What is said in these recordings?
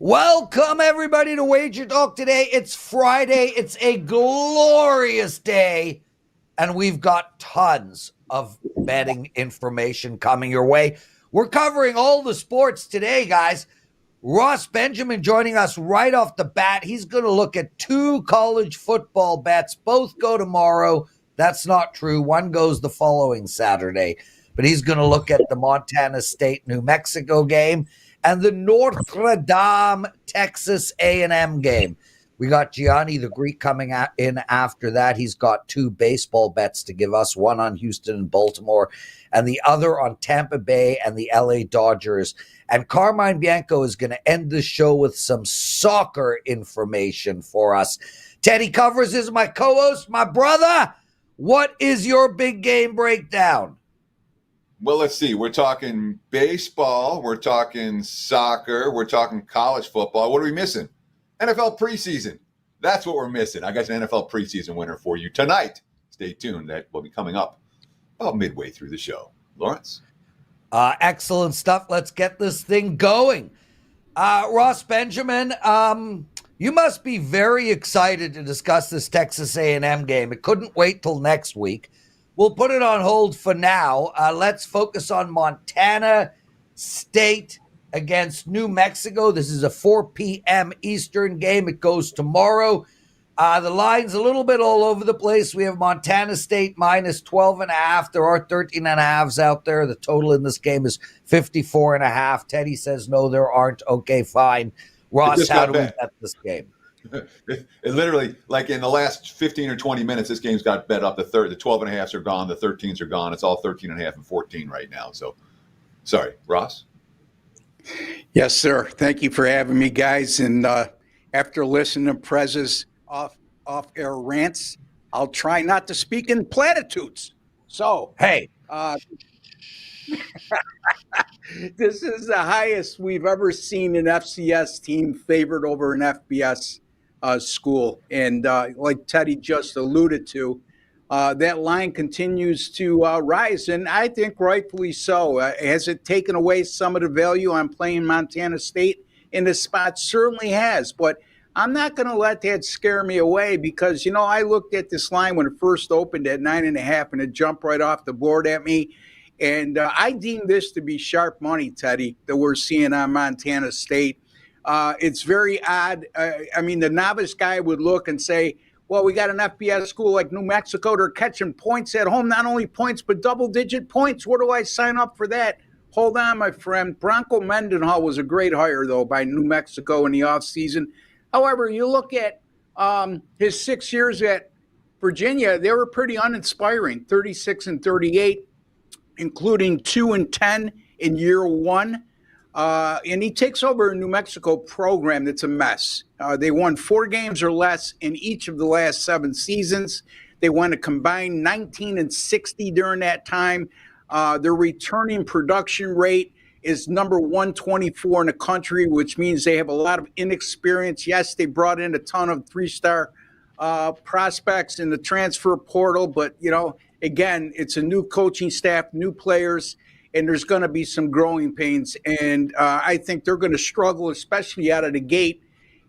Welcome, everybody, to WagerTalk Today. It's Friday. It's a glorious day, and we've got tons of betting information coming your way. We're covering all the sports today, guys. Ross Benjamin joining us right off the bat. He's going to look at two college football bets. Both go tomorrow. That's not true. One goes the following Saturday. But he's going to look at the Montana State-New Mexico game and the Notre Dame Texas A&M game. We got Gianni The Greek coming in after that. He's got two baseball bets to give us, one on Houston and Baltimore and the other on Tampa Bay and the LA Dodgers. And Carmine Bianco is going to end the show with some soccer information for us. Teddy Covers is my co-host, my brother. What is your big game breakdown? Well, let's see. We're talking baseball. We're talking soccer. We're talking college football. What are we missing? NFL preseason. That's what we're missing. I got an NFL preseason winner for you tonight. Stay tuned. That will be coming up about midway through the show. Lawrence? Excellent stuff. Let's get this thing going. Ross Benjamin, you must be very excited to discuss this Texas A&M game. It couldn't wait till next week. We'll put it on hold for now. Let's focus on Montana State against New Mexico. This is a 4 p.m. Eastern game. It goes tomorrow. The line's a little bit all over the place. We have Montana State minus 12.5. There are 13.5s out there. The total in this game is 54.5. Teddy says, no, there aren't. Okay, fine. Ross, how do we bet this game? It literally, like in the last 15 or 20 minutes, this game's got bet up. The 12.5s are gone. The 13s are gone. It's all 13.5 and 14 right now. So, sorry, Ross? Yes, sir. Thank you for having me, guys. And after listening to Prez's off-air rants, I'll try not to speak in platitudes. So, hey, this is the highest we've ever seen an FCS team favored over an FBS school. And like Teddy just alluded to, that line continues to rise, and I think rightfully so. Has it taken away some of the value on playing Montana State in this spot? Certainly has, but I'm not going to let that scare me away because, I looked at this line when it first opened at 9.5, and it jumped right off the board at me. And I deem this to be sharp money, Teddy, that we're seeing on Montana State. It's very odd. The novice guy would look and say, well, we got an FBS school like New Mexico. They're catching points at home, not only points, but double-digit points. Where do I sign up for that? Hold on, my friend. Bronco Mendenhall was a great hire, though, by New Mexico in the offseason. However, you look at his 6 years at Virginia, they were pretty uninspiring, 36-38, including 2-10 in year one. And he takes over a New Mexico program that's a mess. They won 4 games or less in each of the last 7 seasons. They won a combined 19-60 during that time. Their returning production rate is number 124 in the country, which means they have a lot of inexperience. Yes, they brought in a ton of 3-star prospects in the transfer portal, but, again, it's a new coaching staff, new players, and there's going to be some growing pains. And I think they're going to struggle, especially out of the gate.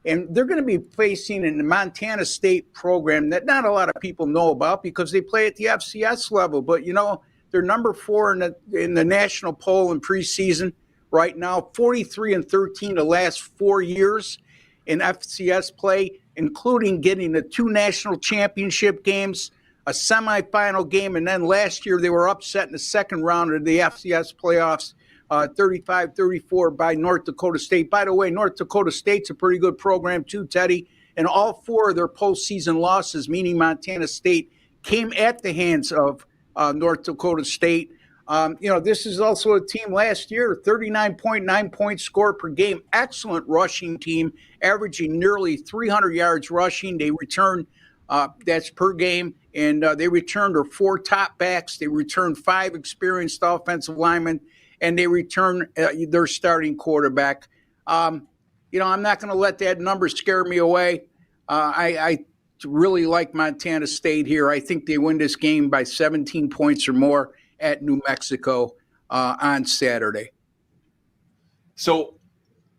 And they're going to be facing a Montana State program that not a lot of people know about because they play at the FCS level. But, they're number 4 in the national poll in preseason right now, 43-13 the last 4 years in FCS play, including getting the 2 national championship games, a semifinal game, and then last year they were upset in the second round of the FCS playoffs, 35-34 by North Dakota State. By the way, North Dakota State's a pretty good program too, Teddy, and all 4 of their postseason losses, meaning Montana State, came at the hands of North Dakota State. This is also a team last year, 39.9 points scored per game, excellent rushing team, averaging nearly 300 yards rushing. They return, that's per game, and they returned their 4 top backs. They returned 5 experienced offensive linemen, and they return their starting quarterback. I'm not going to let that number scare me away. I really like Montana State here. I think they win this game by 17 points or more at New Mexico on Saturday. So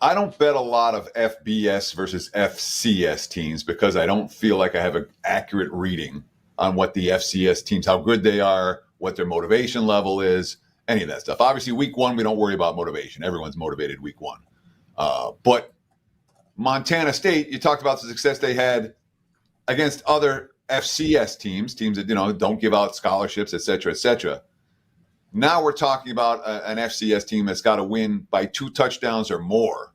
I don't bet a lot of FBS versus FCS teams because I don't feel like I have an accurate reading on what the FCS teams, how good they are, what their motivation level is, any of that stuff. Obviously, week one, we don't worry about motivation. Everyone's motivated week one. But Montana State, you talked about the success they had against other FCS teams that, don't give out scholarships, et cetera, et cetera. Now we're talking about an FCS team that's got to win by 2 touchdowns or more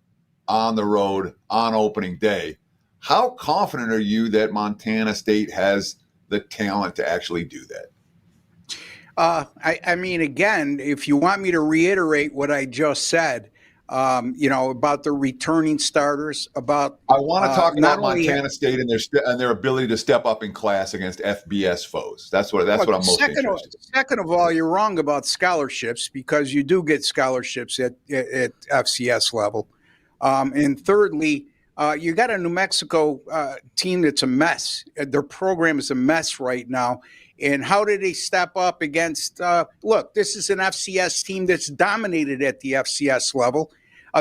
on the road on opening day. How confident are you that Montana State has the talent to actually do that? I mean, again, if you want me to reiterate what I just said, about the returning starters, I want to talk about Montana State and their ability to step up in class against FBS foes. That's what I'm most interested in. Second of all, you're wrong about scholarships because you do get scholarships at FCS level. And thirdly, you got a New Mexico team that's a mess. Their program is a mess right now. And how did they step up against look, this is an FCS team that's dominated at the FCS level.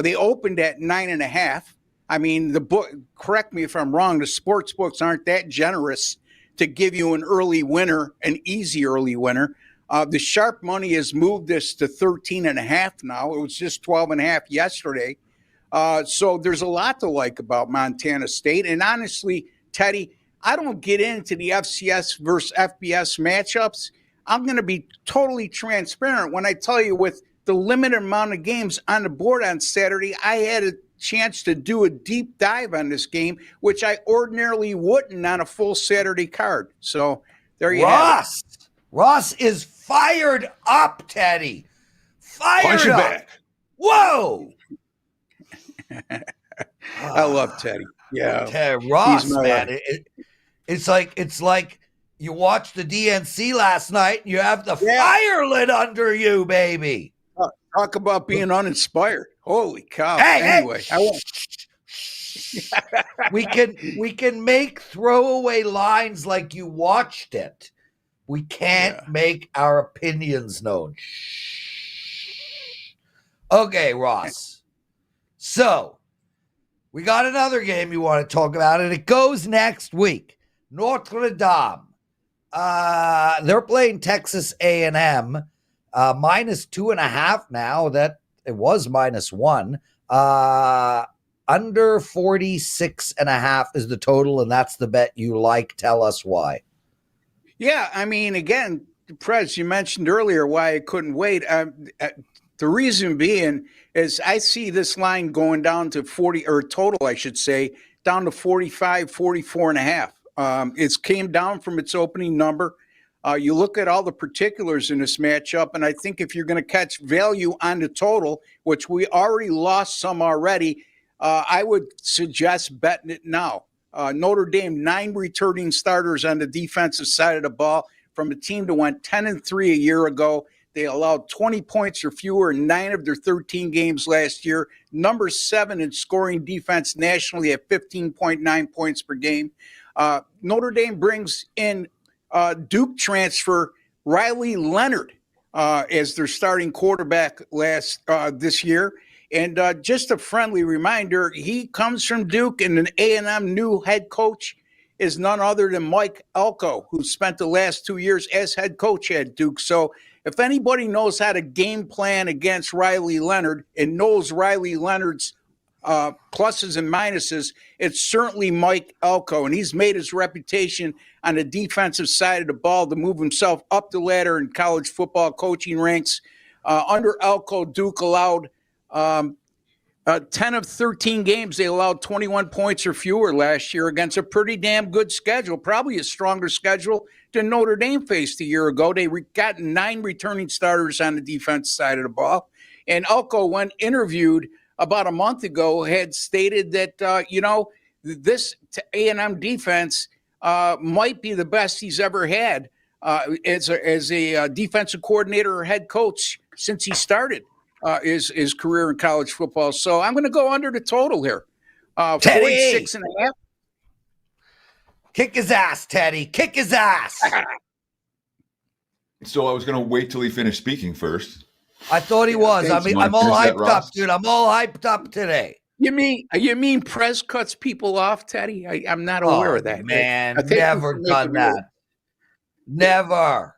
They opened at 9.5. I mean, the book, correct me if I'm wrong, the sports books aren't that generous to give you an early winner, an easy early winner. The sharp money has moved this to 13.5 now. It was just 12.5 yesterday. So there's a lot to like about Montana State. And honestly, Teddy, I don't get into the FCS versus FBS matchups. I'm going to be totally transparent when I tell you with the limited amount of games on the board on Saturday, I had a chance to do a deep dive on this game, which I ordinarily wouldn't on a full Saturday card. So there you have it. Ross is fired up, Teddy. Punch it back. Whoa. I love Teddy. Yeah. Ross, man. It's like you watched the DNC last night and you have the fire lit under you, baby. Talk about being uninspired. Holy cow. Anyway, I won't. we can make throwaway lines like you watched it. We can't make our opinions known. Okay, Ross. So we got another game you want to talk about, and it goes next week. Notre Dame. They're playing Texas A&M. -2.5 now. That it was -1. Under 46.5 is the total, and that's the bet you like. Tell us why. Yeah, I mean, again, Prez, you mentioned earlier why I couldn't wait. The reason being is I see this line going down to 40, or total, I should say, down to 45, 44.5. It's came down from its opening number. You look at all the particulars in this matchup, and I think if you're going to catch value on the total, which we already lost some already, I would suggest betting it now. Notre Dame, 9 returning starters on the defensive side of the ball from a team that went 10-3 a year ago. They allowed 20 points or fewer in 9 of their 13 games last year. Number 7 in scoring defense nationally at 15.9 points per game. Notre Dame brings in Duke transfer Riley Leonard as their starting quarterback this year. And just a friendly reminder, he comes from Duke, and an A&M new head coach is none other than Mike Elko, who spent the last 2 years as head coach at Duke. So if anybody knows how to game plan against Riley Leonard and knows Riley Leonard's pluses and minuses, it's certainly Mike Elko, and he's made his reputation on the defensive side of the ball to move himself up the ladder in college football coaching ranks. Under Elko, Duke allowed 10 of 13 games. They allowed 21 points or fewer last year against a pretty damn good schedule, probably a stronger schedule than Notre Dame faced a year ago. They got 9 returning starters on the defense side of the ball. And Elko, when interviewed about a month ago, had stated that, this A&M defense might be the best he's ever had as a defensive coordinator or head coach since he started his career in college football. So I'm going to go under the total here. 46.5. Kick his ass, Teddy. Kick his ass. So I was going to wait till he finished speaking first. I thought he was. I mean, I'm all hyped up, dude. I'm all hyped up today. You mean Prez cuts people off, Teddy? I'm not aware of that. Man, I think never done that. Never.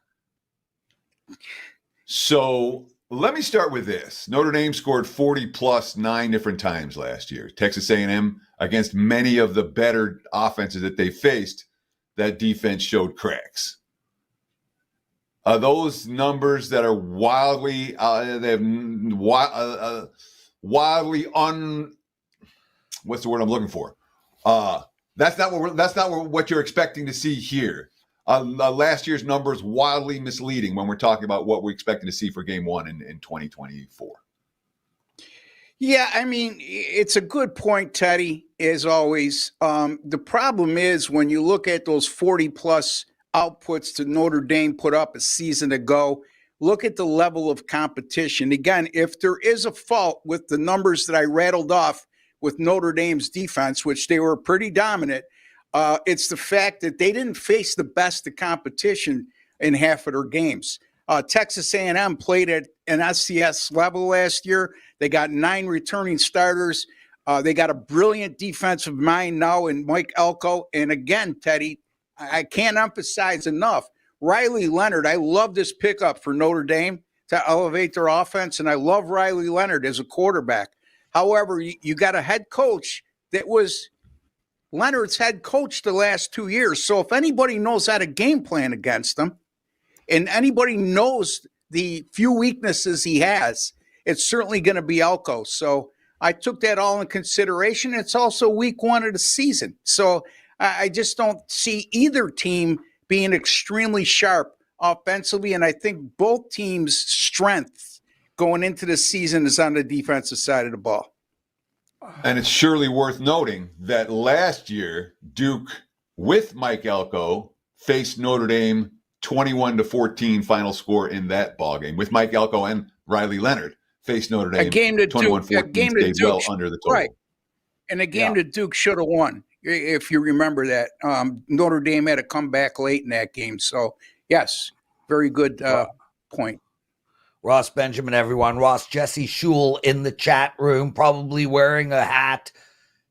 So let me start with this. Notre Dame scored 40 plus 9 different times last year. Texas A&M, against many of the better offenses that they faced, that defense showed cracks. Those numbers that are wildly what's the word I'm looking for? That's not what you're expecting to see here. Last year's numbers wildly misleading when we're talking about what we're expecting to see for Game 1 in 2024. Yeah, I mean, it's a good point, Teddy, as always. The problem is when you look at those 40-plus outputs that Notre Dame put up a season ago, look at the level of competition. Again, if there is a fault with the numbers that I rattled off with Notre Dame's defense, which they were pretty dominant, it's the fact that they didn't face the best of competition in half of their games. Texas A&M played at an SCS level last year. They got 9 returning starters. They got a brilliant defensive mind now in Mike Elko. And again, Teddy, I can't emphasize enough, Riley Leonard, I love this pickup for Notre Dame to elevate their offense, and I love Riley Leonard as a quarterback. However, you got a head coach that was Leonard's head coach the last 2 years. So if anybody knows how to game plan against him, and anybody knows the few weaknesses he has, it's certainly going to be Elko. So I took that all in consideration. It's also week 1 of the season. So I just don't see either team being extremely sharp offensively. And I think both teams' strength going into the season is on the defensive side of the ball. And it's surely worth noting that last year, Duke, with Mike Elko, faced Notre Dame 21-14 final score in that ballgame. With Mike Elko and Riley Leonard, faced Notre Dame 21-14, stayed well under the total. Right. And a game that Duke should have won, if you remember that. Notre Dame had to come back late in that game. So, yes, very good point. Ross Benjamin, everyone. Ross, Jesse Schul in the chat room, probably wearing a hat.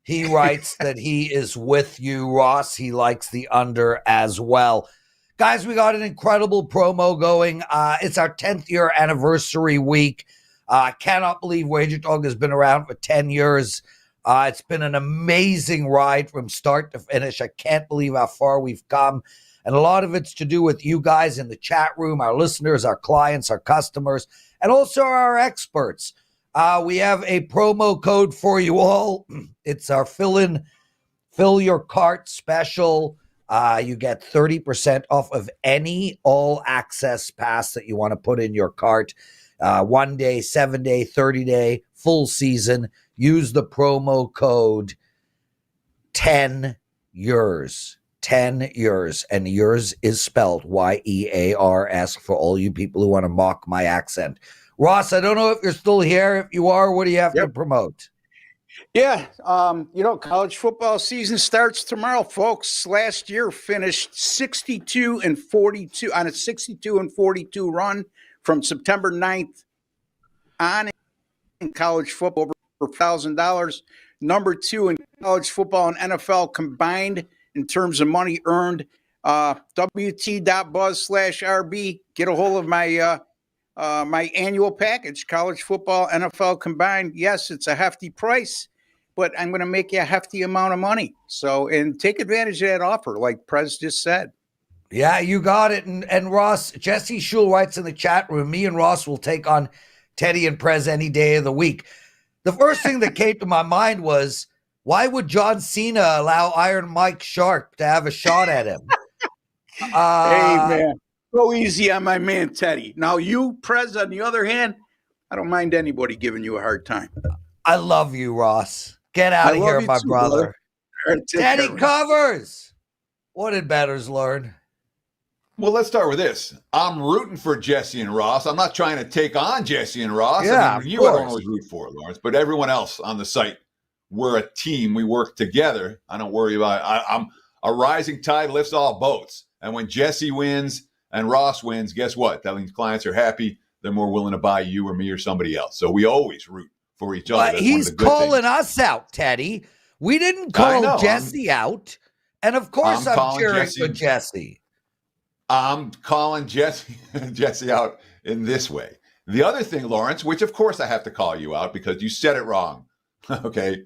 He writes that he is with you, Ross. He likes the under as well. Guys, we got an incredible promo going. It's our 10th year anniversary week. I cannot believe WagerTalk has been around for 10 years. It's been an amazing ride from start to finish. I can't believe how far we've come. And a lot of it's to do with you guys in the chat room, our listeners, our clients, our customers, and also our experts. We have a promo code for you all. It's our fill your cart special. You get 30% off of any all-access pass that you want to put in your cart. 1 day, 7 day, 30 day, full season. Use the promo code 10 years. 10 years, and yours is spelled YEARS for all you people who want to mock my accent. Ross, I don't know if you're still here. If you are, what do you have to promote? Yeah, college football season starts tomorrow, folks. Last year finished 62-42 on a 62-42 run from September 9th on in college football over $1,000. Number 2 in college football and NFL combined in terms of money earned. WT.buzz/RB. Get a hold of my my annual package, college football, NFL combined. Yes, it's a hefty price, but I'm going to make you a hefty amount of money. So, and take advantage of that offer, like Prez just said. Yeah, you got it. And Ross, Jesse Schul writes in the chat room, me and Ross will take on Teddy and Prez any day of the week. The first thing that came to my mind was, why would John Cena allow Iron Mike Sharp to have a shot at him? Hey, man. Go easy on my man, Teddy. Now, you, Prez, on the other hand, I don't mind anybody giving you a hard time. I love you, Ross. Get out of here, my brother. Teddy covers. What did Bettors learn? Well, let's start with this. I'm rooting for Jesse and Ross. I'm not trying to take on Jesse and Ross. Yeah, I mean, you I don't always root for, Lawrence, but everyone else on the site, we're a team. We work together. I don't worry about it. I'm a rising tide lifts all boats. And when Jesse wins and Ross wins, guess what? That means clients are happy. They're more willing to buy you or me or somebody else. So we always root for each other. That's one of He's the good calling things. us out, Teddy. We didn't I call know, Jesse out. And of course I'm calling cheering Jesse. for Jesse. I'm calling Jesse out in this way. The other thing, Lawrence, which of course I have to call you out because you said it wrong. Okay.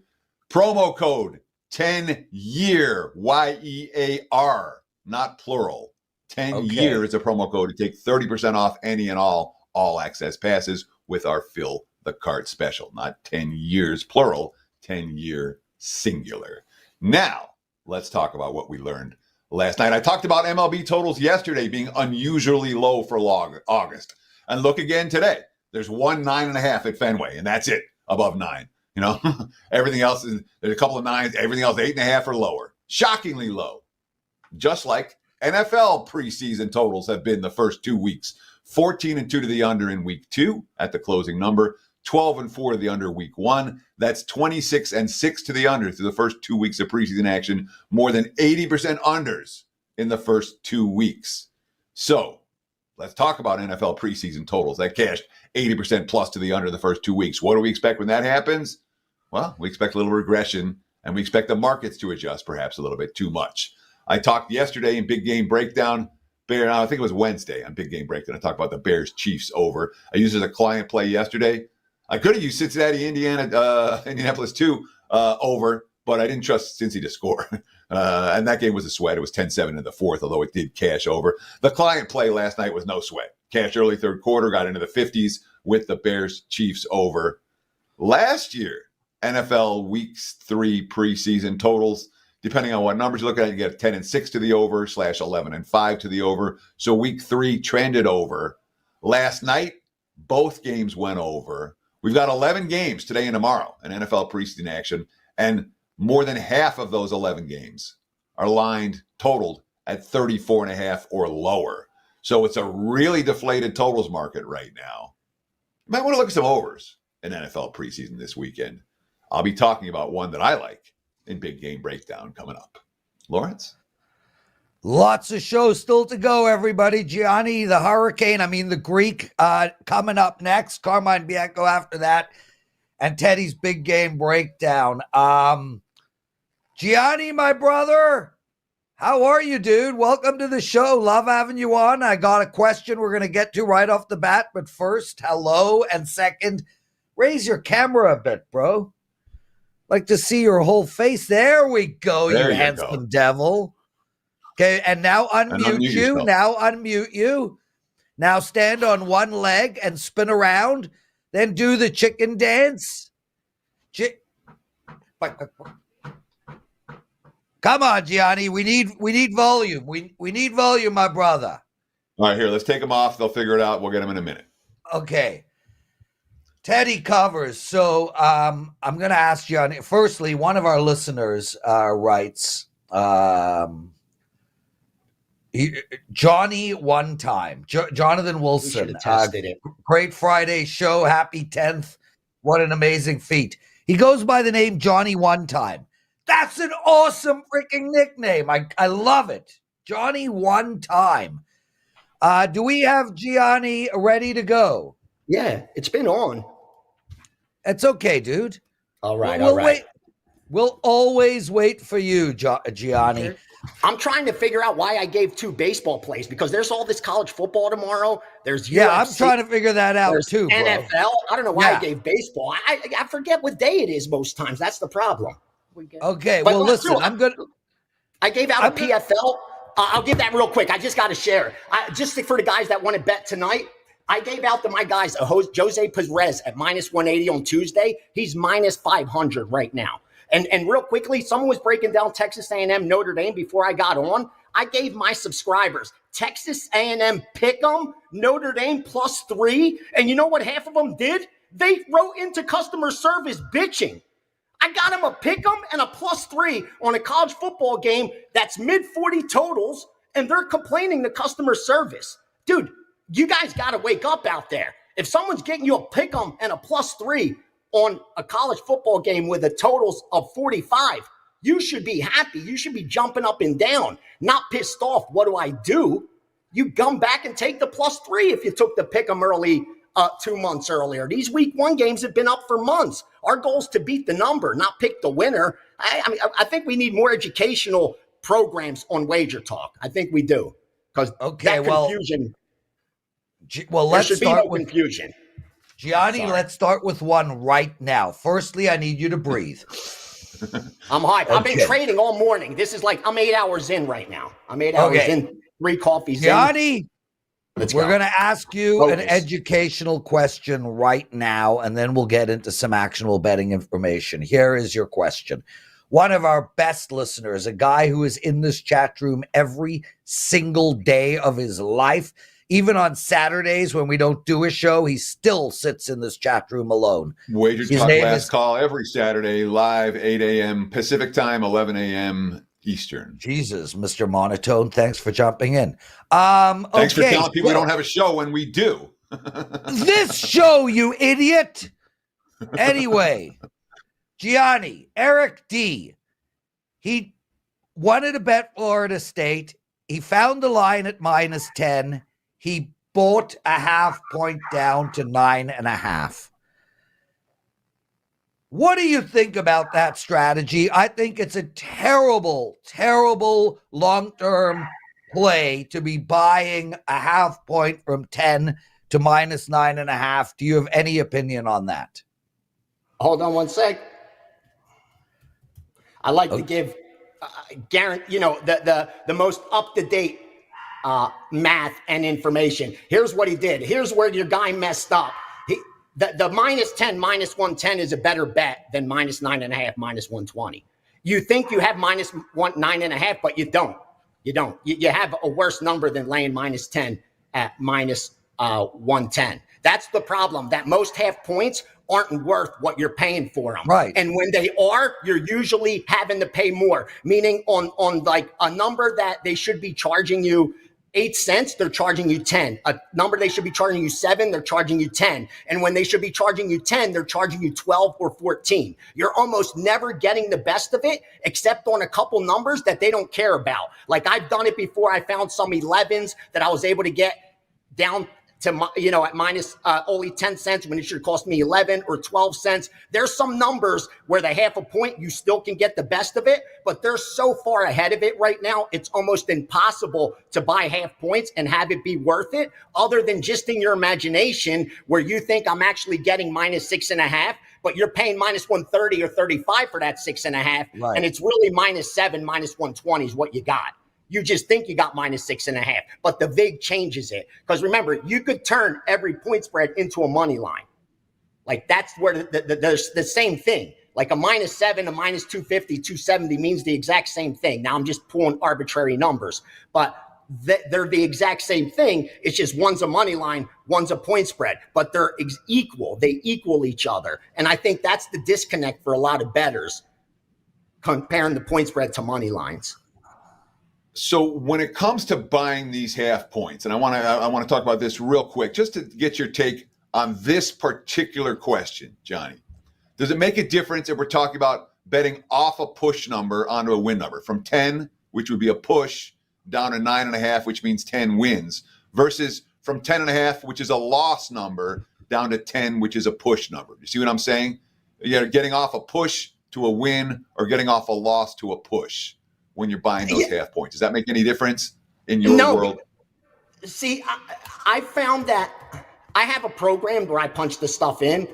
Promo code 10-year, YEAR, not plural. 10 year is a promo code to take 30% off any and all access passes with our Fill the Cart special. Not 10 years plural, 10-year singular. Now, let's talk about what we learned last night. I talked about MLB totals yesterday being unusually low for August. And look again today. There's 9.5 at Fenway, and that's it, above 9. You know, everything else there's a couple of 9s, everything else 8.5 or lower. Shockingly low. Just like NFL preseason totals have been the first 2 weeks. 14-2 to the under in week 2 at the closing number. 12-4 to the under week 1. That's 26-6 to the under through the first 2 weeks of preseason action. More than 80% unders in the first 2 weeks. So let's talk about NFL preseason totals. That cashed 80% plus to the under the first 2 weeks. What do we expect when that happens? Well, we expect a little regression, and we expect the markets to adjust perhaps a little bit too much. I talked yesterday in Big Game Breakdown. I think it was Wednesday on Big Game Breakdown. I talked about the Bears-Chiefs over. I used it as a client play yesterday. I could have used Cincinnati, Indianapolis too over, but I didn't trust Cincy to score. And that game was a sweat. It was 10-7 in the fourth, although it did cash over. The client play last night was no sweat. Cash early third quarter, got into the 50s with the Bears-Chiefs over. Last year, NFL Week 3 preseason totals, depending on what numbers you look at, you get 10-6 to the over / 11-5 to the over. So Week 3 trended over. Last night, both games went over. We've got 11 games today and tomorrow in NFL preseason action, and more than half of those 11 games are totaled at 34.5 or lower. So it's a really deflated totals market right now. You might want to look at some overs in NFL preseason this weekend. I'll be talking about one that I like in Big Game Breakdown coming up. Lawrence? Lots of shows still to go, everybody. Gianni the Greek coming up next. Carmine Bianco after that. And Teddy's Big Game Breakdown. Gianni, my brother, how are you, dude? Welcome to the show. Love having you on. I got a question we're going to get to right off the bat. But first, hello. And second, raise your camera a bit, bro. Like to see your whole face. There we go, There you you handsome go. devil. Okay, and now unmute you. Yourself. Now unmute you. Now stand on one leg and spin around. Then do the chicken dance. Come on, Gianni. We need volume. We need volume, my brother. All right, here, let's take them off. They'll figure it out. We'll get them in a minute. Okay. Teddy covers. So I'm going to ask Gianni. Firstly, one of our listeners writes, Johnny one time. Jonathan Wilson. Great Friday show. Happy 10th. What an amazing feat. He goes by the name Johnny One Time. That's an awesome freaking nickname. I love it. Johnny One Time. Do we have Gianni ready to go? Yeah, it's been on. It's okay, dude. All right, we'll all right. Wait. We'll always wait for you, Gianni. I'm trying to figure out why I gave 2 baseball plays because there's all this college football tomorrow. There's UFC, I'm trying to figure that out too, bro. NFL. I don't know why I gave baseball. I forget what day it is most times. That's the problem. Okay, But well, listen, I gave out a PFL. I'll give that real quick. I just got to share. Just for the guys that want to bet tonight, I gave out to my guys Jose Perez at -180 on Tuesday. He's -500 right now. And real quickly, someone was breaking down Texas A&M Notre Dame before I got on. I gave my subscribers Texas A&M pick'em, Notre Dame +3. And you know what half of them did? They wrote into customer service bitching. I got them a pick'em and a +3 on a college football game that's mid-40 totals, and they're complaining to customer service. Dude, you guys got to wake up out there. If someone's getting you a pick'em and a +3 on a college football game with a totals of 45, you should be happy. You should be jumping up and down, not pissed off. What do? You come back and take the +3 if you took the pick'em early 2 months earlier. These week 1 games have been up for months. Our goal is to beat the number, not pick the winner. I think we need more educational programs on Wager Talk. I think we do, because that confusion. Well, there should be no confusion. Gianni, let's start with one right now. Firstly, I need you to breathe. I'm hyped. Okay. I've been trading all morning. This is like, I'm 8 hours in right now. I'm 8 hours in, 3 coffees Gianni, in. We're going to ask you an educational question right now, and then we'll get into some actionable betting information. Here is your question. One of our best listeners, a guy who is in this chat room every single day of his life, even on Saturdays when we don't do a show, he still sits in this chat room alone. WagerTalk Last Call every Saturday, live 8 a.m. Pacific time, 11 a.m. Eastern. Jesus, Mr. Monotone, thanks for jumping in. Thanks for telling people we don't have a show when we do. This show, you idiot. Anyway, Gianni, Eric D. He wanted to bet Florida State. He found the line at -10. He bought a half point down to 9.5. What do you think about that strategy? I think it's a terrible, terrible long-term play to be buying a half point from 10 to -9.5. Do you have any opinion on that? Hold on one sec. I like to give the most up-to-date math and information. Here's what he did. Here's where your guy messed up. The -10, -110 is a better bet than -9.5, -120. You think you have -9.5, but you don't. You don't. You have a worse number than laying -10 at -110. That's the problem, that most half points aren't worth what you're paying for them. Right. And when they are, you're usually having to pay more, meaning on like a number that they should be charging you 8 cents, they're charging you 10. A number they should be charging you 7, they're charging you 10. And when they should be charging you 10, they're charging you 12 or 14. You're almost never getting the best of it, except on a couple numbers that they don't care about. Like, I've done it before. I found some 11s that I was able to get down to, at minus only 10 cents when it should cost me 11 or 12 cents. There's some numbers where the half a point, you still can get the best of it, but they're so far ahead of it right now, it's almost impossible to buy half points and have it be worth it, other than just in your imagination where you think I'm actually getting -6.5, but you're paying -130 or 35 for that 6.5. Right. And it's really -7, -120 is what you got. You just think you got -6.5, but the VIG changes it. Because remember, you could turn every point spread into a money line. Like, that's where the same thing. Like a -7, a -250, 270 means the exact same thing. Now I'm just pulling arbitrary numbers, but they're the exact same thing. It's just one's a money line, one's a point spread, but they're equal. They equal each other. And I think that's the disconnect for a lot of bettors, comparing the point spread to money lines. So when it comes to buying these half points, and I want to talk about this real quick, just to get your take on this particular question, Johnny. Does it make a difference if we're talking about betting off a push number onto a win number from 10, which would be a push, down to 9.5, which means 10 wins, versus from 10.5, which is a loss number, down to 10, which is a push number? You see what I'm saying? You're getting off a push to a win, or getting off a loss to a push when you're buying those half points. Does that make any difference in your world? See, I found that I have a program where I punch this stuff in.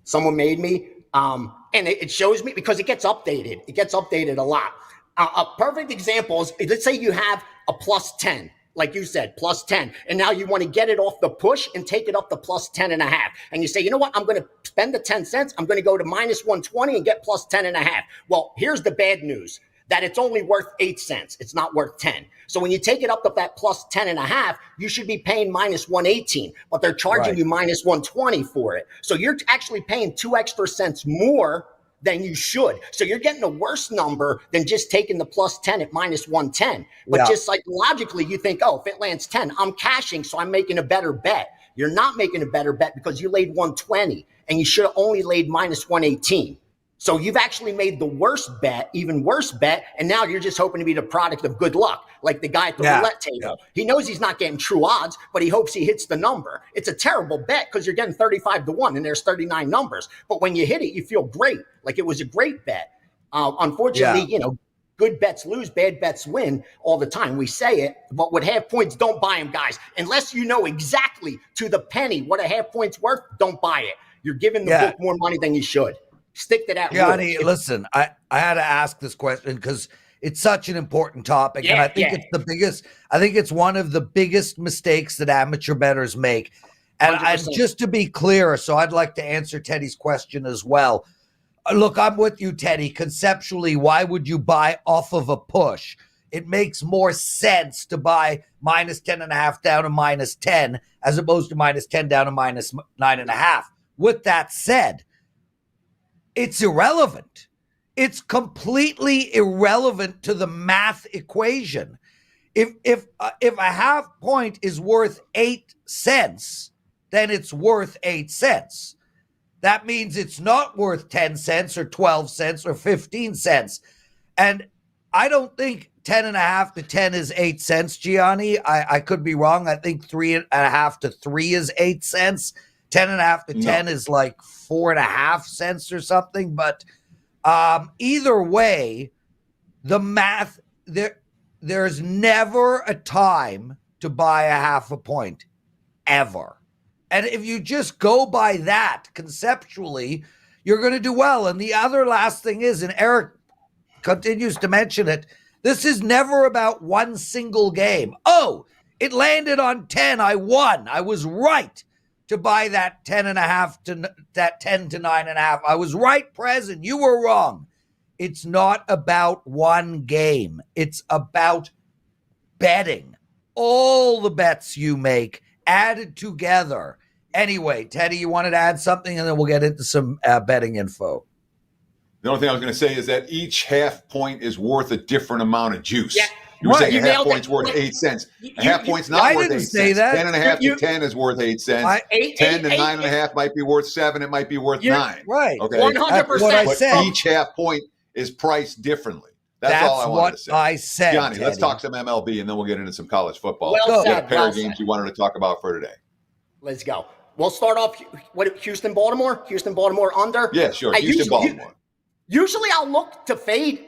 Someone made me, and it shows me, because it gets updated. It gets updated a lot. A perfect example is, let's say you have a +10, like you said, +10, and now you want to get it off the push and take it up to +10.5. And you say, you know what? I'm going to spend the 10 cents. I'm going to go to -120 and get +10.5. Well, here's the bad news, that it's only worth 8 cents. It's not worth 10. So when you take it up to that +10.5, you should be paying -118, but they're charging you -120 for it. So you're actually paying 2 extra cents more than you should. So you're getting a worse number than just taking the +10 at -110. But just psychologically, you think, oh, if it lands 10, I'm cashing, so I'm making a better bet. You're not making a better bet, because you laid 120 and you should have only laid -118. So you've actually made the worst bet, even worse bet, and now you're just hoping to be the product of good luck, like the guy at the roulette table. Yeah. He knows he's not getting true odds, but he hopes he hits the number. It's a terrible bet because you're getting 35-1 and there's 39 numbers. But when you hit it, you feel great, like it was a great bet. Unfortunately, good bets lose, bad bets win all the time. We say it, but with half points, don't buy them, guys. Unless you know exactly to the penny what a half point's worth, don't buy it. You're giving the book more money than you should. Stick to that. Gianni, listen, I had to ask this question because it's such an important topic. And I think it's one of the biggest mistakes that amateur bettors make. And just to be clear, so I'd like to answer Teddy's question as well. Look, I'm with you, Teddy. Conceptually, why would you buy off of a push? It makes more sense to buy minus 10.5 down to minus 10 as opposed to minus 10 down to minus 9.5. With that said, it's irrelevant. It's completely irrelevant to the math equation. If a half point is worth 8 cents, then it's worth 8 cents. That means it's not worth 10 cents or 12 cents or 15 cents. And I don't think 10.5 to 10 is 8 cents, Gianni. I could be wrong. I think 3.5 to 3 is 8 cents. 10.5 to 10 is like 4.5 cents or something. But either way, the math, there's never a time to buy a half a point, ever. And if you just go by that conceptually, you're going to do well. And the other last thing is, and Eric continues to mention it, this is never about one single game. Oh, it landed on 10. I won. I was right to buy that 10.5 to that 10 to 9.5. I was right, Prez, and you were wrong. It's not about one game. It's about betting. All the bets you make added together. Anyway, Teddy, you wanted to add something, and then we'll get into some betting info. The only thing I was going to say is that each half point is worth a different amount of juice. Yeah. You were saying a half point's worth 8 cents. A half point's not worth 8 cents. 10.5 to 10 is worth 8 cents. 10 to 9.5 might be worth 7. It might be worth 9. Right. Okay. 100%. That's what I said. Each half point is priced differently. That's all I wanted to say. I said, Gianni, Teddy. let's talk some MLB, and then we'll get into some college football. Well You said, got a pair of games you wanted to talk about for today. Let's go. We'll start off, Houston-Baltimore? Houston-Baltimore under? Yeah, sure. Houston-Baltimore. Usually I'll look to fade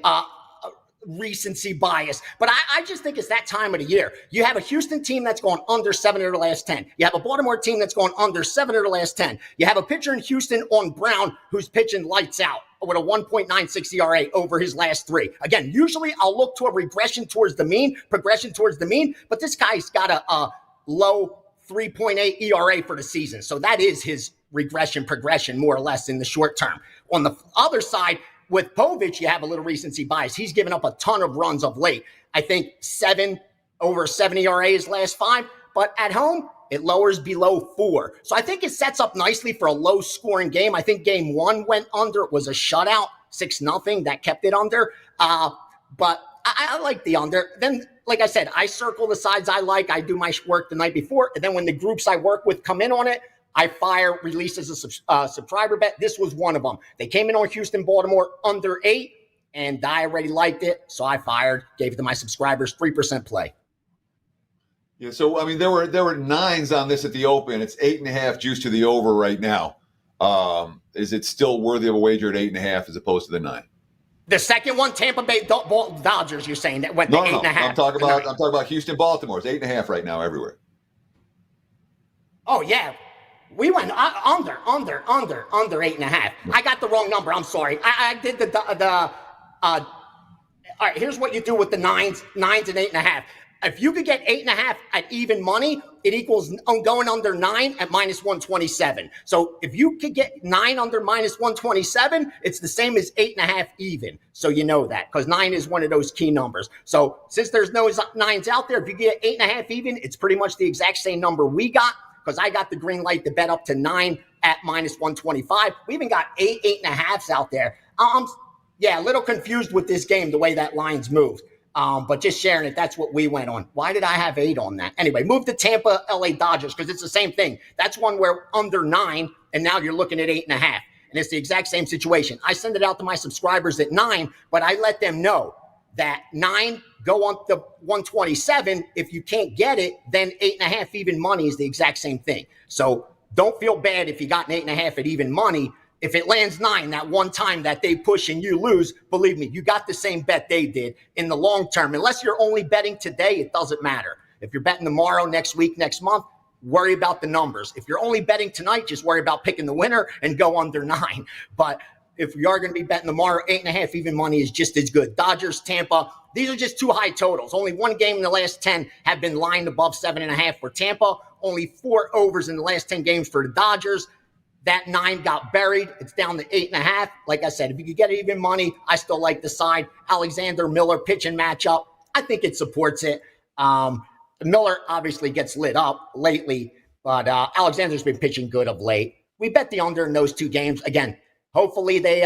recency bias, but I just think it's that time of the year. You have a Houston team that's gone under 7 of their last 10. You have a Baltimore team that's gone under 7 of their last 10. You have a pitcher in Houston on Brown who's pitching lights out with a 1.96 ERA over his last 3. Again, usually I'll look to a progression towards the mean, but this guy's got a low 3.8 ERA for the season. So that is his progression, more or less, in the short term. On the other side, with Povich, you have a little recency bias. He's given up a ton of runs of late. I think 7 over 7 ERA his last 5, but at home, it lowers below 4. So I think it sets up nicely for a low-scoring game. I think game 1 went under. It was a shutout, 6-0. That kept it under. But I like the under. Then, like I said, I circle the sides I like. I do my work the night before. And then when the groups I work with come in on it, I release as a subscriber bet. This was one of them. They came in on Houston-Baltimore under 8, and I already liked it. So I gave it to my subscribers, 3% play. Yeah, so, I mean, there were 9s on this at the open. It's 8.5 juice to the over right now. Is it still worthy of a wager at 8.5 as opposed to the 9? The second one, Tampa Bay Dodgers, you're saying, that went to 8.5. I'm talking about Houston-Baltimore. It's 8.5 right now everywhere. Oh, yeah. We went under 8.5. I got the wrong number. I'm sorry. I did all right, here's what you do with the 9s and 8.5. If you could get 8.5 at even money, it equals going under 9 at minus 127. So if you could get 9 under minus 127, it's the same as 8.5 even. So you know that, because 9 is one of those key numbers. So since there's no 9s out there, if you get 8.5 even, it's pretty much the exact same number we got, because I got the green light to bet up to 9 at minus 125. We even got 8.5s out there. Yeah, a little confused with this game, the way that line's moved. But just sharing it, that's what we went on. Why did I have 8 on that? Anyway, move to Tampa, LA Dodgers, because it's the same thing. That's one where under 9, and now you're looking at 8.5. And it's the exact same situation. I send it out to my subscribers at 9, but I let them know that 9, go on to 127. If you can't get it, then 8.5 even money is the exact same thing. So don't feel bad if you got an 8.5 at even money. If it lands 9 that one time that they push and you lose, believe me, you got the same bet they did in the long term. Unless you're only betting today, it doesn't matter. If you're betting tomorrow, next week, next month, worry about the numbers. If you're only betting tonight, just worry about picking the winner and go under 9. But if you are going to be betting tomorrow, 8.5 even money is just as good. Dodgers, Tampa, these are just too high totals. Only one game in the last 10 have been lined above 7.5 for Tampa. Only 4 overs in the last 10 games for the Dodgers. That 9 got buried. It's down to 8.5. Like I said, if you could get even money, I still like the side. Alexander Miller pitching matchup, I think it supports it. Miller obviously gets lit up lately, but Alexander's been pitching good of late. We bet the under in those 2 games. Again, hopefully they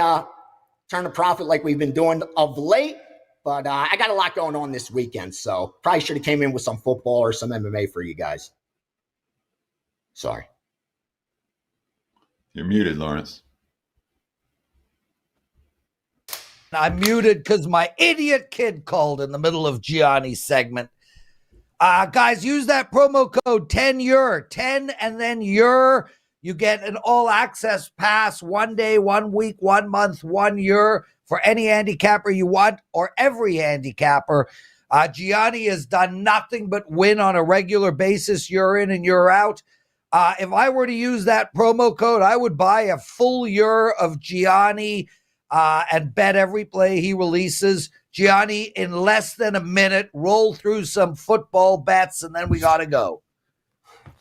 turn a profit like we've been doing of late. But I got a lot going on this weekend, so probably should have came in with some football or some MMA for you guys. Sorry. You're muted, Lawrence. I'm muted because my idiot kid called in the middle of Gianni's segment. Guys, use that promo code 10EUR, 10 and then EUR. You get an all-access pass, 1 day, 1 week, 1 month, 1 year for any handicapper you want or every handicapper. Gianni has done nothing but win on a regular basis, year in and year out. If I were to use that promo code, I would buy a full year of Gianni and bet every play he releases. Gianni, in less than a minute, roll through some football bets, and then we got to go.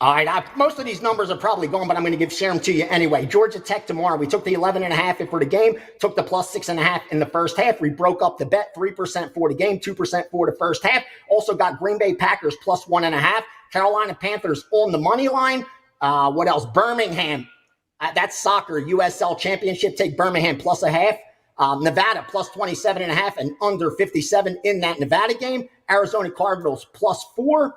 All right, most of these numbers are probably gone, but I'm going to share them to you anyway. Georgia Tech tomorrow. We took the 11.5 for the game, took the plus 6.5 in the first half. We broke up the bet, 3% for the game, 2% for the first half. Also got Green Bay Packers plus 1.5. Carolina Panthers on the money line. What else? Birmingham. That's soccer, USL Championship. Take Birmingham plus a half. Nevada plus 27.5 and under 57 in that Nevada game. Arizona Cardinals plus 4.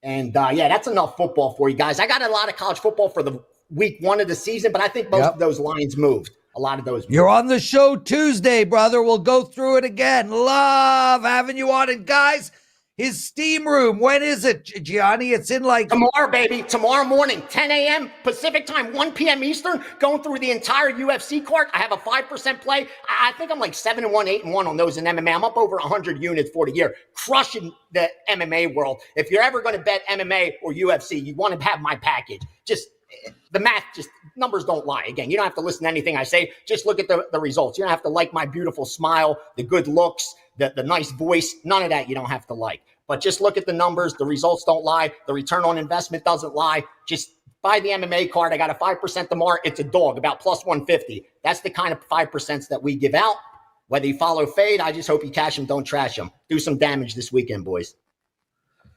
And yeah, that's enough football for you guys. I got a lot of college football for the week 1 of the season, but I think most of those lines moved. A lot of those moved. You're on the show Tuesday, brother. We'll go through it again. Love having you on. And guys, his steam room, when is it, Gianni? It's in like... Tomorrow, baby. Tomorrow morning, 10 a.m. Pacific time, 1 p.m. Eastern, going through the entire UFC card. I have a 5% play. I think I'm like 7-1, 8-1 on those in MMA. I'm up over 100 units for the year, crushing the MMA world. If you're ever going to bet MMA or UFC, you want to have my package. Just the math, just numbers don't lie. Again, you don't have to listen to anything I say. Just look at the results. You don't have to like my beautiful smile, the good looks, the nice voice. None of that you don't have to like. But just look at the numbers. The results don't lie. The return on investment doesn't lie. Just buy the MMA card. I got a 5% tomorrow. It's a dog, about plus 150. That's the kind of 5% that we give out. Whether you follow fade, I just hope you cash them, don't trash them. Do some damage this weekend, boys.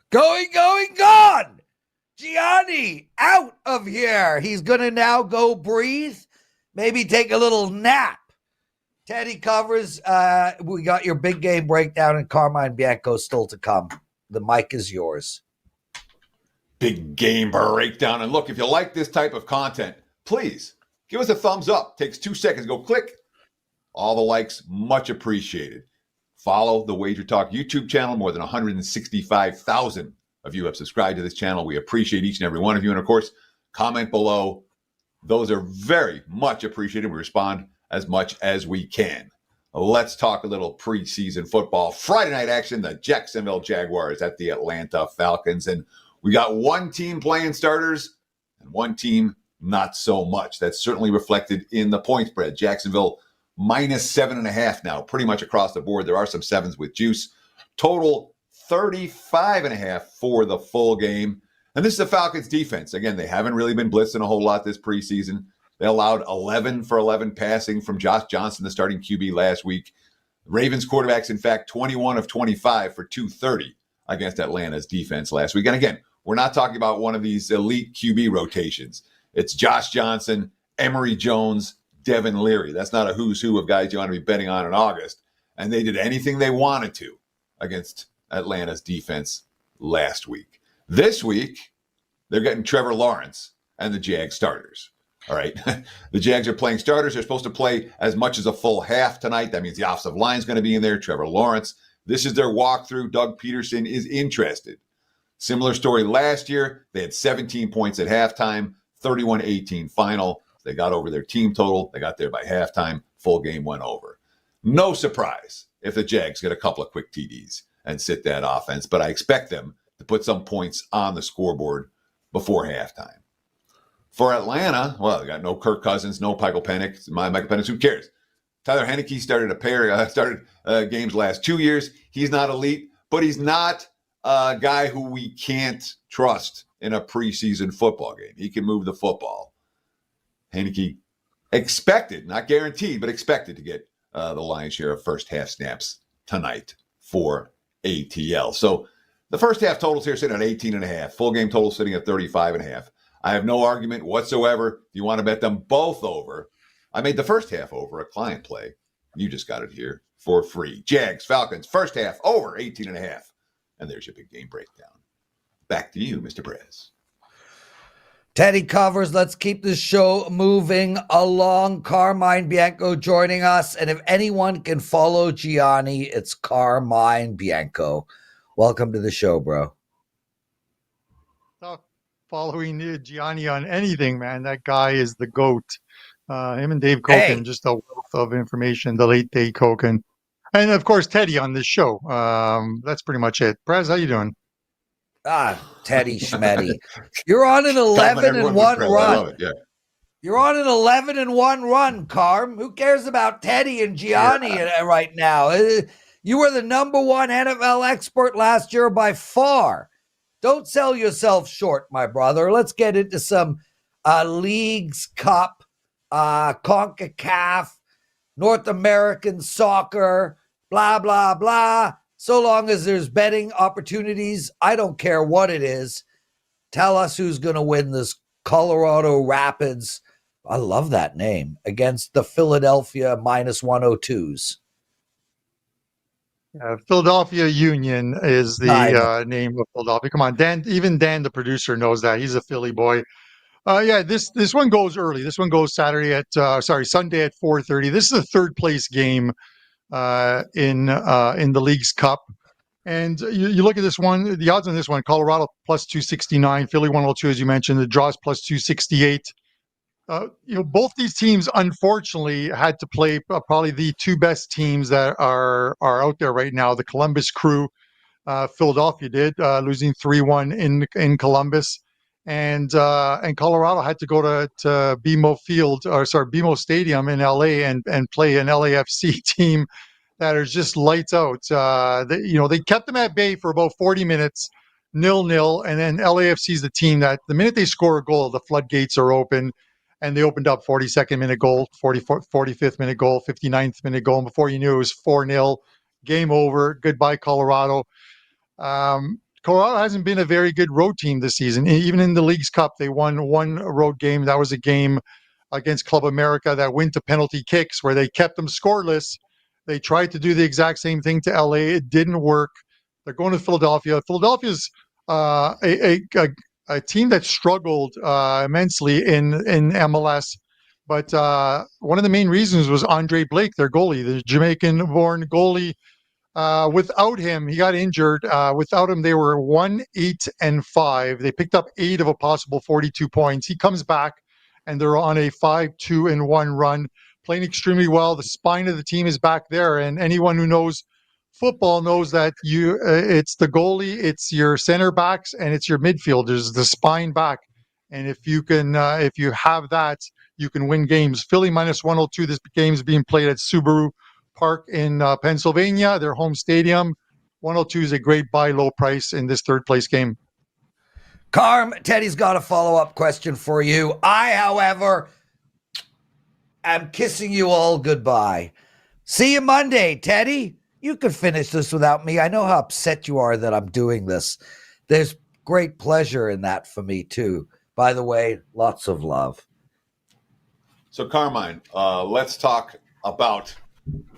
Going, gone. Gianni, out of here. He's going to now go breathe, maybe take a little nap. Teddy covers. We got your big game breakdown and Carmine Bianco still to come. The mic is yours. Big game breakdown. And look, if you like this type of content, please give us a thumbs up. Takes 2 seconds. Go click. All the likes, much appreciated. Follow the WagerTalk YouTube channel. More than 165,000 of you have subscribed to this channel. We appreciate each and every one of you. And of course, comment below. Those are very much appreciated. We respond as much as we can. Let's talk a little preseason football. Friday night action, the Jacksonville Jaguars at the Atlanta Falcons. And we got one team playing starters and one team not so much. That's certainly reflected in the point spread. Jacksonville minus 7.5 now, pretty much across the board. There are some sevens with juice. Total 35.5 for the full game. And this is the Falcons defense. Again, they haven't really been blitzing a whole lot this preseason. They allowed 11 for 11 passing from Josh Johnson, the starting QB last week. Ravens quarterbacks, in fact, 21 of 25 for 230 against Atlanta's defense last week. And again, we're not talking about one of these elite QB rotations. It's Josh Johnson, Emory Jones, Devin Leary. That's not a who's who of guys you want to be betting on in August. And they did anything they wanted to against Atlanta's defense last week. This week, they're getting Trevor Lawrence and the Jag starters. All right. The Jags are playing starters. They're supposed to play as much as a full half tonight. That means the offensive line is going to be in there. Trevor Lawrence. This is their walkthrough. Doug Peterson is interested. Similar story last year. They had 17 points at halftime, 31-18 final. They got over their team total. They got there by halftime. Full game went over. No surprise if the Jags get a couple of quick TDs and sit that offense, but I expect them to put some points on the scoreboard before halftime. For Atlanta, well, they got no Kirk Cousins, no Michael Penix. Michael Penix, who cares? Tyler Heineke started games last 2 years. He's not elite, but he's not a guy who we can't trust in a preseason football game. He can move the football. Heineke expected, not guaranteed, but expected to get the lion's share of first half snaps tonight for ATL. So the first half totals here sitting at 18.5. Full game total sitting at 35.5. I have no argument whatsoever. If you want to bet them both over, I made the first half over a client play. You just got it here for free. Jags, Falcons, first half over 18.5. And there's your big game breakdown. Back to you, Mr. Prez. Teddy covers. Let's keep the show moving along. Carmine Bianco joining us. And if anyone can follow Gianni, it's Carmine Bianco. Welcome to the show, bro. Stop following Gianni on anything, man. That guy is the GOAT. Him and Dave Koken, just a wealth of information, the late Dave Koken. And, of course, Teddy on this show. That's pretty much it. Prez, how you doing? Teddy Schmetty. You're on an 11-1 run. Yeah. You're on an 11-1 run, Carm. Who cares about Teddy and Gianni right now? You were the number one NFL expert last year by far. Don't sell yourself short, my brother. Let's get into some Leagues Cup, CONCACAF, North American soccer, blah, blah, blah. So long as there's betting opportunities, I don't care what it is. Tell us who's going to win this Colorado Rapids. I love that name. Against the Philadelphia -102s. Philadelphia Union is the name of Philadelphia. Come on, Dan. Even Dan, the producer, knows that. He's a Philly boy. This one goes early. This one goes Sunday at 4:30. This is the third place game in the Leagues Cup. And you look at this one, the odds on this one, Colorado plus 269, Philly 102, as you mentioned, the draws plus 268. Both these teams, unfortunately, had to play probably the two best teams that are out there right now. The Columbus Crew, Philadelphia did, losing 3-1 in Columbus. And Colorado had to go to BMO Stadium in LA and play an LAFC team that is just lights out. They kept them at bay for about 40 minutes, 0-0, and then LAFC is the team that the minute they score a goal, the floodgates are open, and they opened up 42nd minute goal, 45th minute goal, 59th minute goal, and before you knew it was 4-0, game over, goodbye Colorado. Colorado hasn't been a very good road team this season. Even in the Leagues Cup, they won one road game. That was a game against Club America that went to penalty kicks where they kept them scoreless. They tried to do the exact same thing to LA. It didn't work. They're going to Philadelphia. Philadelphia's a team that struggled immensely in MLS. But one of the main reasons was Andre Blake, their goalie, the Jamaican-born goalie. Without him, he got injured. Without him, they were 1-8-5. They picked up 8 of a possible 42 points. He comes back, and they're on a 5-2-1 run, playing extremely well. The spine of the team is back there, and anyone who knows football knows that it's the goalie, it's your center backs, and it's your midfielders, the spine back. And if you have that, you can win games. Philly -102. This game is being played at Subaru Park in Pennsylvania, their home stadium. 102 is a great buy low price in this third place game. Carm, Teddy's got a follow-up question for you. I, however, am kissing you all goodbye. See you Monday, Teddy. You could finish this without me. I know how upset you are that I'm doing this. There's great pleasure in that for me, too. By the way, lots of love. So, Carmine, let's talk about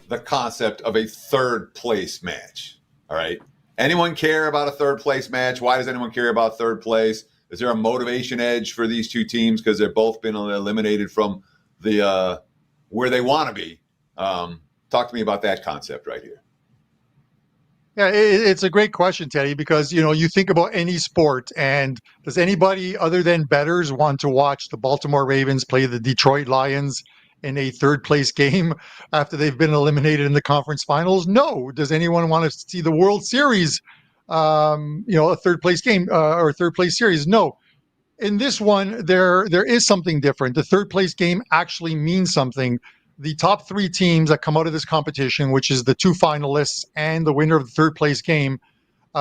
the concept of a third place match. All right. Anyone care about a third place match? Why does anyone care about third place? Is there a motivation edge for these two teams because they've both been eliminated from the where they want to be? Talk to me about that concept right here. Yeah, it's a great question, Teddy, because, you think about any sport, and does anybody other than bettors want to watch the Baltimore Ravens play the Detroit Lions in a third place game after they've been eliminated in the conference finals? No. Does anyone want to see the World Series, a third place game or third place series? No. In this one, there is something different. The third place game actually means something. The top three teams that come out of this competition, which is the two finalists and the winner of the third place game,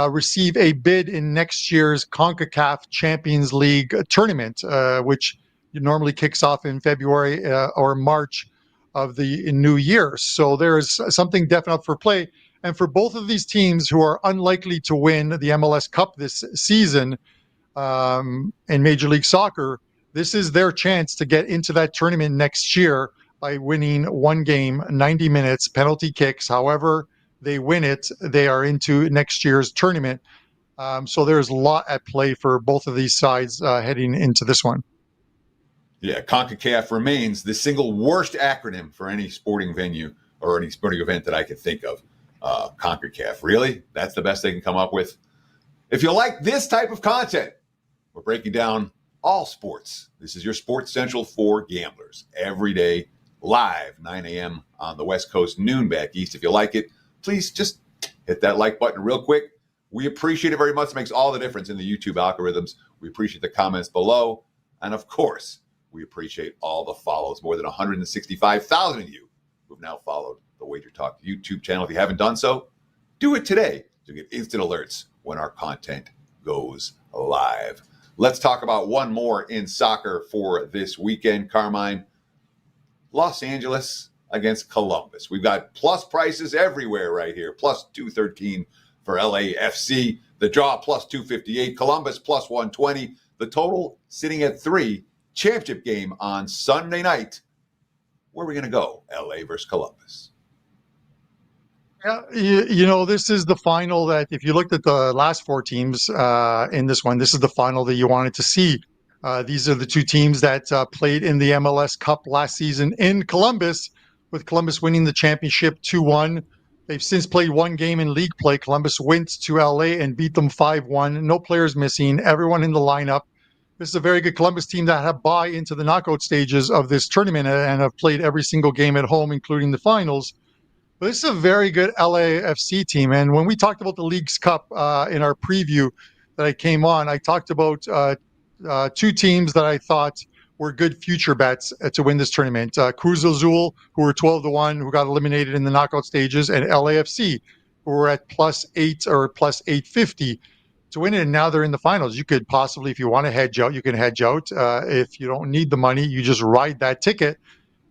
receive a bid in next year's CONCACAF Champions League tournament, which normally kicks off in February or March of the new year. So there is something definite for play. And for both of these teams who are unlikely to win the MLS Cup this season in Major League Soccer, this is their chance to get into that tournament next year by winning one game, 90 minutes, penalty kicks. However they win it, they are into next year's tournament. So there's a lot at play for both of these sides heading into this one. Yeah, CONCACAF remains the single worst acronym for any sporting venue or any sporting event that I could think of. CONCACAF, really? That's the best they can come up with? If you like this type of content, we're breaking down all sports. This is your Sports Central for gamblers every day. Live, 9 a.m. on the West Coast, noon back east. If you like it, please just hit that like button real quick. We appreciate it very much. It makes all the difference in the YouTube algorithms. We appreciate the comments below. And of course, we appreciate all the follows. More than 165,000 of you who have now followed the WagerTalk YouTube channel. If you haven't done so, do it today to get instant alerts when our content goes live. Let's talk about one more in soccer for this weekend, Carmine. Los Angeles against Columbus. We've got plus prices everywhere right here. Plus 213 for LAFC. The draw plus 258. Columbus plus 120. The total sitting at 3. Championship game on Sunday night. Where are we going to go? LA versus Columbus. Yeah, this is the final that if you looked at the last four teams in this one, this is the final that you wanted to see. These are the two teams that played in the MLS Cup last season in Columbus, with Columbus winning the championship 2-1. They've since played one game in league play. Columbus went to LA and beat them 5-1. No players missing, everyone in the lineup. This is a very good Columbus team that have bye into the knockout stages of this tournament and have played every single game at home, including the finals. But this is a very good LAFC team. And when we talked about the League's Cup in our preview that I came on, I talked about two teams that I thought were good future bets to win this tournament. Cruz Azul, who were 12-1, who got eliminated in the knockout stages, and LAFC, who were at +8 or +850 to win it. And now they're in the finals. You could possibly, if you want to hedge out, you can hedge out. If you don't need the money, you just ride that ticket.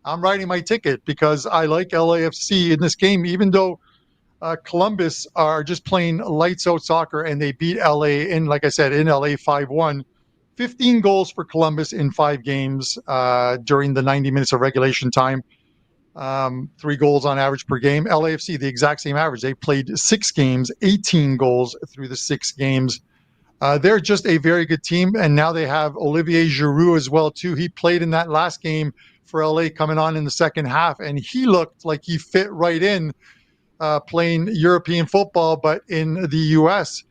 I'm riding my ticket because I like LAFC in this game, even though Columbus are just playing lights out soccer and they beat LA in, like I said, in LA 5-1. 15 goals for Columbus in 5 games during the 90 minutes of regulation time. 3 goals on average per game. LAFC, the exact same average. They played 6 games, 18 goals through the 6 games. They're just a very good team, and now they have Olivier Giroud as well, too. He played in that last game for LA coming on in the second half, and he looked like he fit right in playing European football, but in the U.S.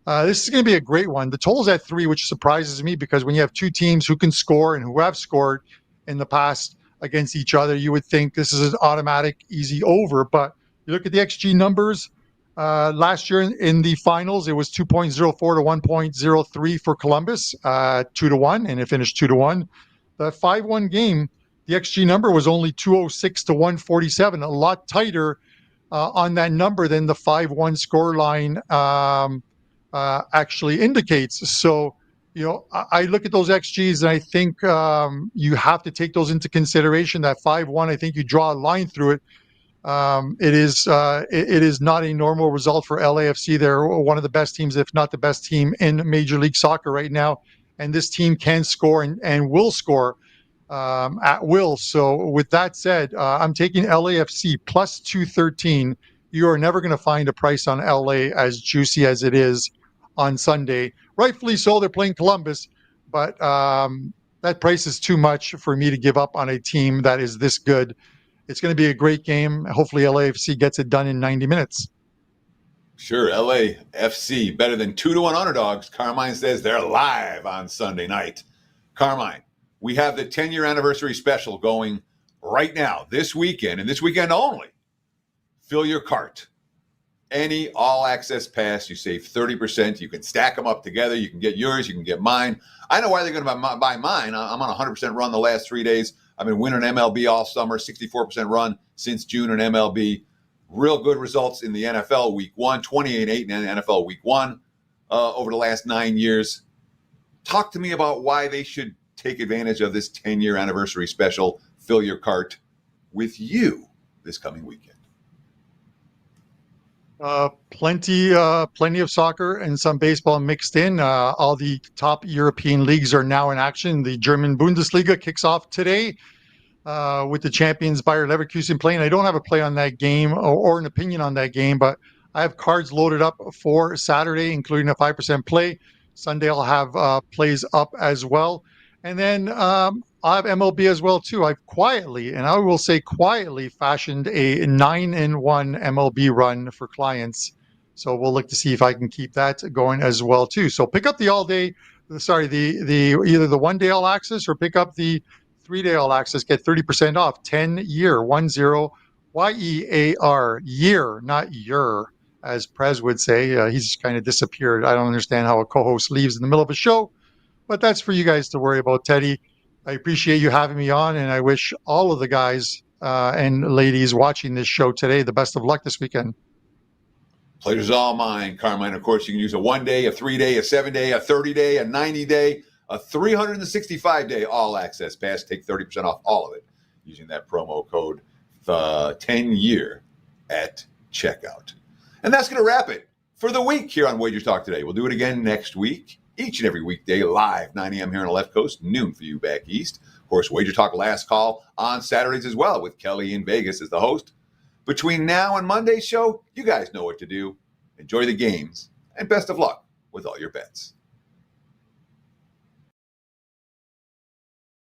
This is going to be a great one. The total's at 3, which surprises me because when you have two teams who can score and who have scored in the past against each other, you would think this is an automatic, easy over. But you look at the XG numbers. Last year in the finals, it was 2.04 to 1.03 for Columbus, 2-1, and it finished 2-1. The 5-1 game, the XG number was only 206 to 147, a lot tighter on that number than the 5-1 scoreline actually indicates. So, I look at those XGs and I think you have to take those into consideration. That 5-1, I think you draw a line through it. It is not a normal result for LAFC. They're one of the best teams, if not the best team in Major League Soccer right now. And this team can score and will score at will. So with that said, I'm taking LAFC plus 213. You are never going to find a price on LA as juicy as it is on Sunday. Rightfully so, they're playing Columbus. but that price is too much for me to give up on a team that is this good. It's going to be a great game. Hopefully LAFC gets it done in 90 minutes. Sure, LAFC better than 2-1 underdogs. Carmine says they're live on Sunday night. Carmine, we have the 10-year anniversary special going right now, this weekend, and this weekend only. Fill your cart. Any all-access pass, you save 30%. You can stack them up together. You can get yours. You can get mine. I know why they're going to buy mine. I'm on a 100% run the last 3 days. I've been winning MLB all summer, 64% run since June in MLB. Real good results in the NFL week 1, 28-8 in the NFL week 1 over the last 9 years. Talk to me about why they should take advantage of this 10-year anniversary special, Fill Your Cart, with you this coming weekend. Plenty of soccer and some baseball mixed in. All the top European leagues are now in action. The German Bundesliga kicks off today with the champions Bayer Leverkusen playing. I don't have a play on that game or an opinion on that game, but I have cards loaded up for Saturday, including a 5% play. Sunday I'll have plays up as well. And then I have MLB as well too. I've quietly, and I will say quietly, fashioned a 9-1 MLB run for clients. So we'll look to see if I can keep that going as well too. So pick up the the either the 1 day all access or pick up the 3 day all access. Get 30% off. 10-year, 10 YEAR, year, not year, as Prez would say. He's kind of disappeared. I don't understand how a co-host leaves in the middle of a show, but that's for you guys to worry about, Teddy. I appreciate you having me on, and I wish all of the guys and ladies watching this show today the best of luck this weekend. Pleasure's all mine, Carmine. Of course, you can use a 1 day, a 3 day, a 7 day, a 30 day, a 90 day, a 365 day all access pass. Take 30% off all of it using that promo code 10-year at checkout. And that's going to wrap it for the week here on WagerTalk Today. We'll do it again next week, each and every weekday, live, 9 a.m. here on the left coast, noon for you back east. Of course, WagerTalk Last Call on Saturdays as well, with Kelly in Vegas as the host. Between now and Monday's show, you guys know what to do. Enjoy the games, and best of luck with all your bets.